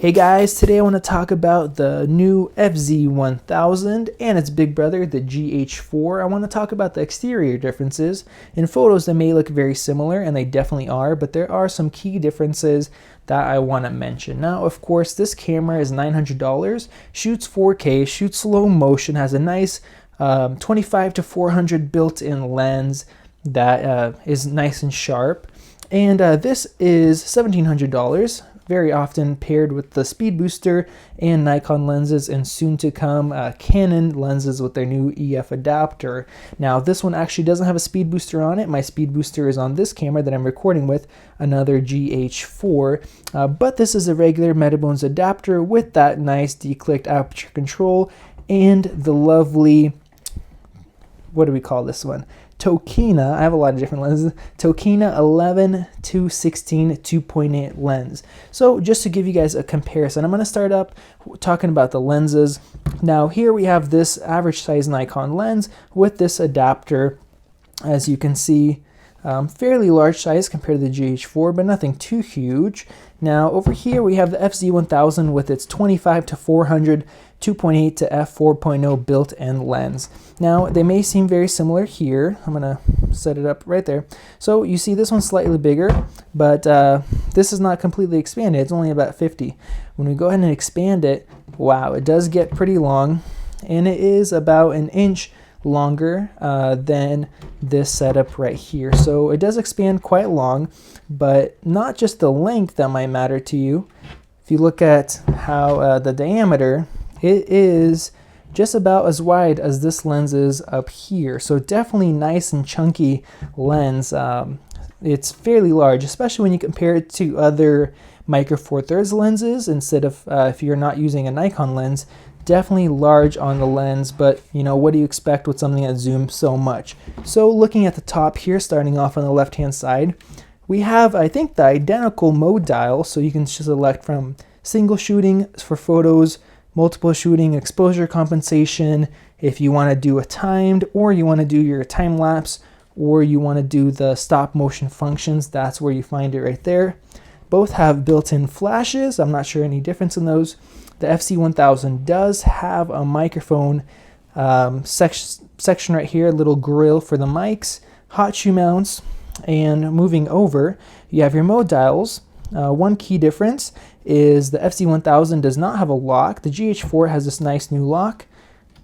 Hey guys, today I want to talk about the new FZ1000 and its big brother, the GH4. I want to talk about the exterior differences. In photos, they may look very similar, and they definitely are, but there are some key differences that I want to mention. Now, of course, this camera is $900, shoots 4K, shoots slow motion, has a nice 25 to 400 built-in lens that is nice and sharp. And this is $1,700. Very often paired with the speed booster and Nikon lenses, and soon to come Canon lenses with their new EF adapter. Now this one actually doesn't have a speed booster on it. My speed booster is on this camera that I'm recording with, another GH4, but this is a regular Metabones adapter with that nice declicked aperture control and the lovely, what do we call this one? Tokina, I have a lot of different lenses, Tokina 11-16 2.8 lens. So just to give you guys a comparison, I'm going to start up talking about the lenses. Now here we have this average size Nikon lens with this adapter, as you can see, fairly large size compared to the GH4, but nothing too huge. Now over here we have the FZ1000 with its 25 to 400 2.8 to f4.0 built-in lens. Now they may seem very similar here. I'm gonna set it up right there. So you see this one's slightly bigger, but this is not completely expanded. It's only about 50. When we go ahead and expand it, wow, it does get pretty long, and it is about an inch longer than this setup right here. So it does expand quite long, but not just the length that might matter to you. If you look at how the diameter, it is just about as wide as this lens is up here. So definitely nice and chunky lens. It's fairly large, especially when you compare it to other micro four thirds lenses. Instead of if you're not using a Nikon lens, definitely large on the lens, but you know, what do you expect with something that zooms so much? So looking at the top here, starting off on the left hand side, we have, I think, the identical mode dial, so you can just select from single shooting for photos, multiple shooting, exposure compensation, if you want to do a timed, or you want to do your time lapse, or you want to do the stop motion functions. That's where you find it right there. Both have built-in flashes. I'm not sure any difference in those. The FZ1000 does have a microphone section right here, a little grill for the mics, hot shoe mounts, and moving over, you have your mode dials. One key difference is the FZ1000 does not have a lock. The GH4 has this nice new lock.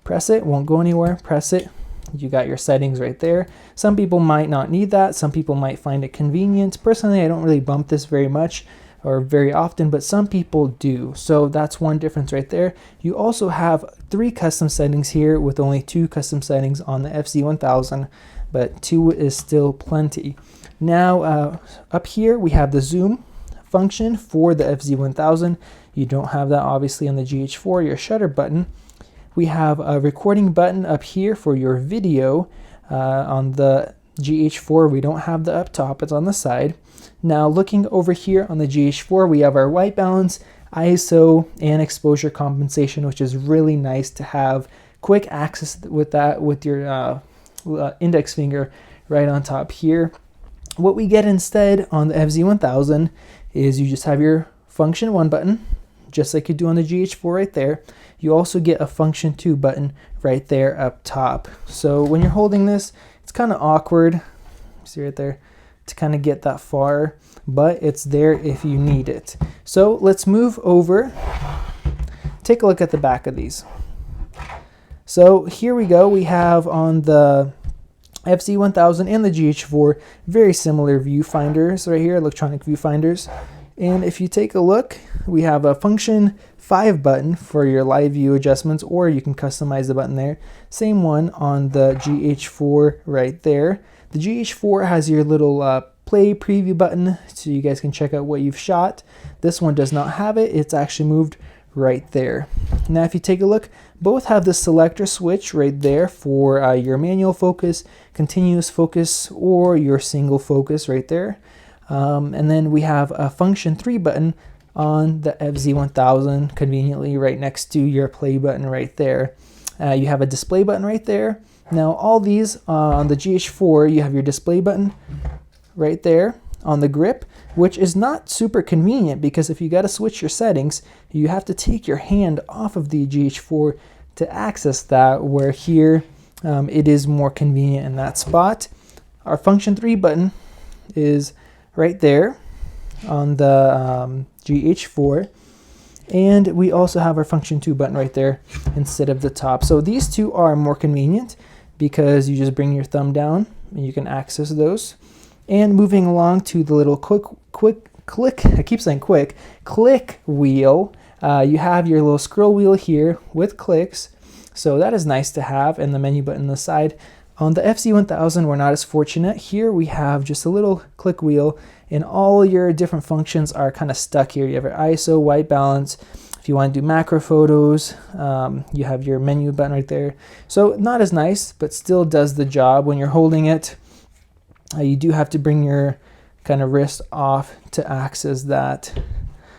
Press it, won't go anywhere. Press it, you got your settings right there. Some people might not need that. Some people might find it convenient. Personally, I don't really bump this very much or very often, but some people do. So that's one difference right there. You also have 3 custom settings here with only 2 custom settings on the FZ1000, but 2 is still plenty. Now up here we have the zoom function for the FZ1000. You don't have that obviously on the GH4, your shutter button. We have a recording button up here for your video. On the GH4 we don't have the up top, it's on the side. Now looking over here on the GH4, we have our white balance, ISO, and exposure compensation, which is really nice to have quick access with that with your index finger right on top here. What we get instead on the FZ1000 is you just have your function 1 button, just like you do on the GH4 right there. You also get a function 2 button right there up top. So when you're holding this, it's kind of awkward, see right there, to kind of get that far, but it's there if you need it. So let's move over, take a look at the back of these. So here we go, we have on the FZ1000 and the GH4 very similar viewfinders right here, electronic viewfinders. And if you take a look, we have a function 5 button for your live view adjustments, or you can customize the button there. Same one on the GH4 right there. The GH4 has your little play preview button, so you guys can check out what you've shot. This one does not have it. It's actually moved right there. Now if you take a look, both have the selector switch right there for your manual focus, continuous focus, or your single focus right there. And then we have a function 3 button on the FZ1000, conveniently right next to your play button right there. You have a display button right there. Now all these on the GH4, you have your display button right there, on the grip, which is not super convenient because if you got to switch your settings, you have to take your hand off of the GH4 to access that, where here it is more convenient in that spot. Our function 3 button is right there on the GH4, and we also have our function 2 button right there instead of the top. So these two are more convenient because you just bring your thumb down and you can access those. And moving along to the little click, I keep saying click wheel. You have your little scroll wheel here with clicks, so that is nice to have, and the menu button on the side. On the FZ1000, we're not as fortunate. Here we have just a little click wheel, and all your different functions are kind of stuck here. You have your ISO, white balance. If you want to do macro photos, you have your menu button right there. So not as nice, but still does the job. When you're holding it, you do have to bring your kind of wrist off to access that.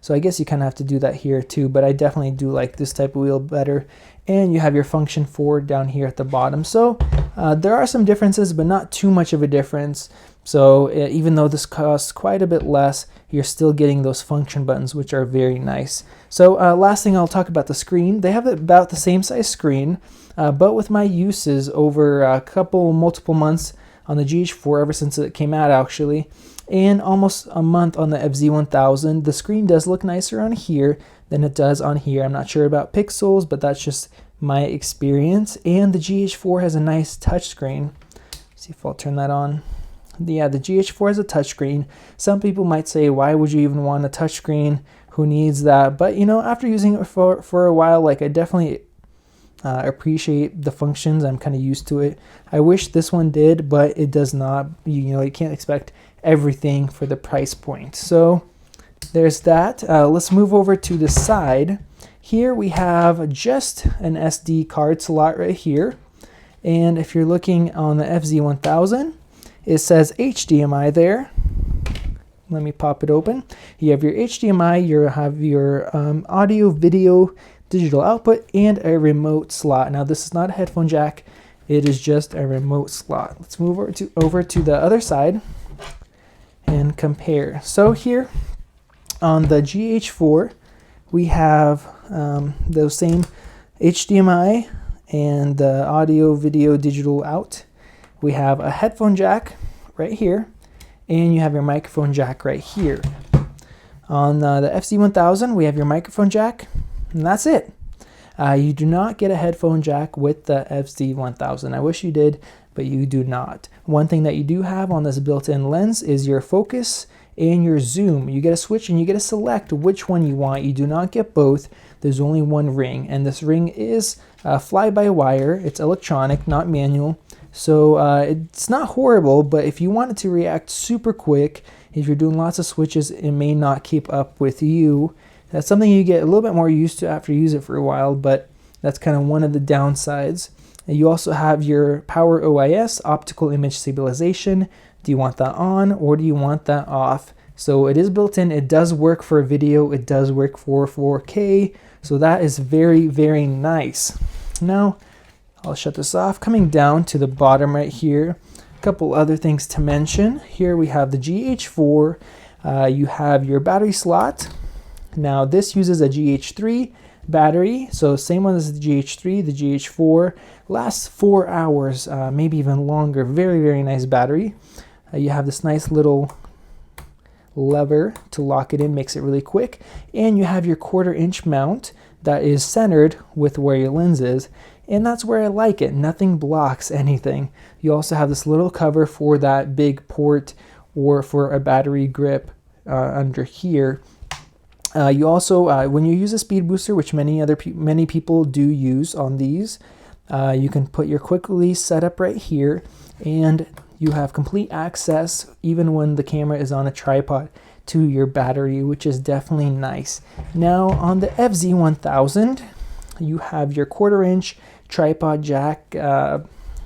So I guess you kind of have to do that here too, but I definitely do like this type of wheel better. And you have your function 4 down here at the bottom. So there are some differences, but not too much of a difference. So even though this costs quite a bit less, you're still getting those function buttons, which are very nice. So last thing, I'll talk about the screen. They have about the same size screen, but with my uses over multiple months on the GH4, ever since it came out actually, and almost a month on the FZ1000, the screen does look nicer on here than it does on here. I'm not sure about pixels, but that's just my experience. And the GH4 has a nice touchscreen. See if I'll turn that on. Yeah, the GH4 has a touchscreen. Some people might say, why would you even want a touchscreen? Who needs that? But you know, after using it for a while, like I definitely appreciate the functions. I'm kind of used to it. I wish this one did, but it does not. You know, you can't expect everything for the price point. So there's that. Let's move over to the side. Here we have just an SD card slot right here. And if you're looking on the FZ1000, it says HDMI there. Let me pop it open. You have your HDMI, you have your audio, video, digital output, and a remote slot. Now this is not a headphone jack, it is just a remote slot. Let's move over to the other side and compare. So here on the GH4, we have those same HDMI and the audio, video, digital out. We have a headphone jack right here, and you have your microphone jack right here. On the FZ1000, we have your microphone jack, and that's it. You do not get a headphone jack with the FZ1000. I wish you did, but you do not. One thing that you do have on this built-in lens is your focus and your zoom. You get a switch and you get to select which one you want. You do not get both. There's only one ring, and this ring is fly-by-wire. It's electronic, not manual. So it's not horrible, but if you want it to react super quick, if you're doing lots of switches, it may not keep up with you. That's something you get a little bit more used to after you use it for a while, but that's kind of one of the downsides. And you also have your power OIS, optical image stabilization. Do you want that on or do you want that off? So it is built in. It does work for video. It does work for 4K. So that is very, very nice. Now, I'll shut this off. Coming down to the bottom right here, a couple other things to mention. Here we have the GH4. You have your battery slot. Now this uses a GH3 battery, so same one as the GH3. The GH4 lasts 4 hours, maybe even longer. Very, very nice battery. You have this nice little lever to lock it in, makes it really quick. And you have your 1/4-inch mount that is centered with where your lens is. And that's where I like it. Nothing blocks anything. You also have this little cover for that big port or for a battery grip under here. You also, when you use a speed booster, which many people do use on these, you can put your quick release setup right here, and you have complete access, even when the camera is on a tripod, to your battery, which is definitely nice. Now on the FZ1000, you have your 1/4-inch tripod jack,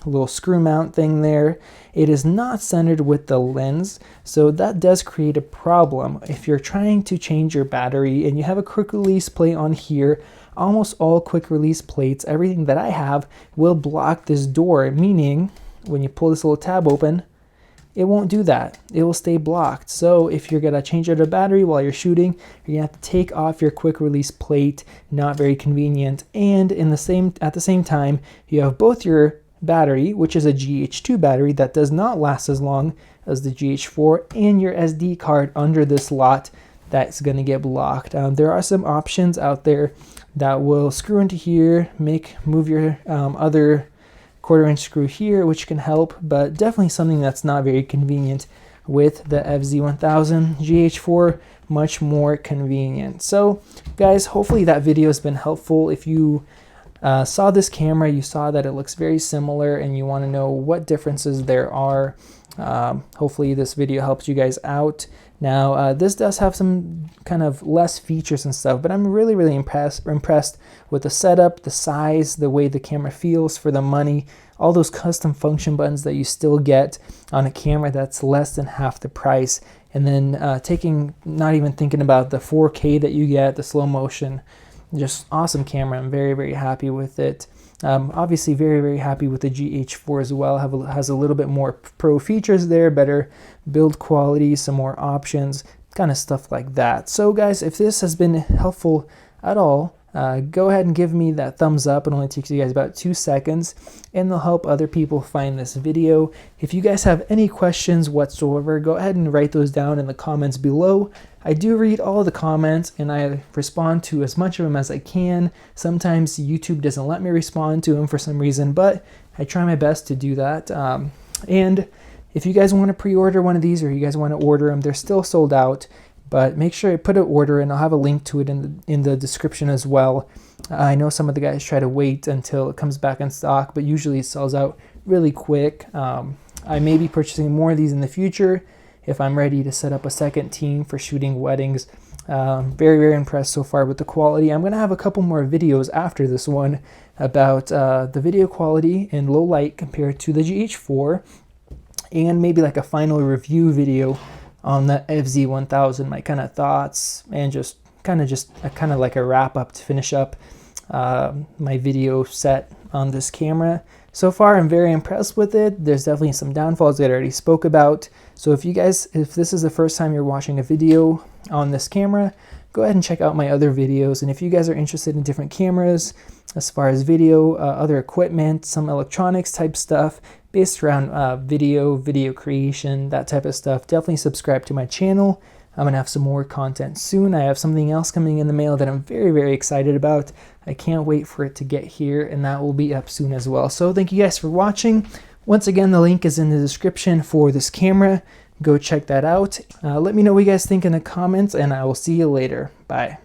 little screw mount thing there. It is not centered with the lens, so that does create a problem. If you're trying to change your battery and you have a quick release plate on here, almost all quick release plates, everything that I have, will block this door, meaning when you pull this little tab open, it won't do that. It will stay blocked. So if you're gonna change out a battery while you're shooting, you're gonna have to take off your quick release plate. Not very convenient. And at the same time, you have both your battery, which is a GH2 battery that does not last as long as the GH4, and your SD card under this slot that's going to get blocked. There are some options out there that will screw into here, move your other 1/4" screw here, which can help, but definitely something that's not very convenient with the FZ1000 GH4. Much more convenient. So guys, hopefully that video has been helpful. If you saw this camera, you saw that it looks very similar and you want to know what differences there are, hopefully this video helps you guys out. Now this does have some kind of less features and stuff, but I'm really impressed with the setup, the size, the way the camera feels for the money, all those custom function buttons that you still get on a camera that's less than half the price. And then not even thinking about the 4K that you get, the slow motion. Just awesome camera. I'm very happy with it. Obviously very happy with the GH4 as well. Has a little bit more pro features there, better build quality, some more options, kind of stuff like that. So guys, if this has been helpful at all, go ahead and give me that thumbs up. It only takes you guys about 2 seconds, and they'll help other people find this video. If you guys have any questions whatsoever, go ahead and write those down in the comments below. I do read all the comments and I respond to as much of them as I can. Sometimes YouTube doesn't let me respond to them for some reason, but I try my best to do that. And if you guys want to pre-order one of these, or you guys want to order them, they're still sold out. But make sure you put an order, and I'll have a link to it in the description as well. I know some of the guys try to wait until it comes back in stock, but usually it sells out really quick. I may be purchasing more of these in the future if I'm ready to set up a second team for shooting weddings. Very impressed so far with the quality. I'm going to have a couple more videos after this one about the video quality in low light compared to the GH4, and maybe like a final review video on the FZ1000, my kind of thoughts, and just kind of like a wrap up to finish up my video set on this camera. So far, I'm very impressed with it. There's definitely some downfalls that I already spoke about. So if this is the first time you're watching a video on this camera, go ahead and check out my other videos. And if you guys are interested in different cameras, as far as video, other equipment, some electronics type stuff based around video creation, that type of stuff, definitely subscribe to my channel. I'm gonna have some more content soon. I have something else coming in the mail that I'm very excited about. I can't wait for it to get here, and that will be up soon as well. So thank you guys for watching. Once again, the link is in the description for this camera. Go check that out. Let me know what you guys think in the comments, and I will see you later. Bye.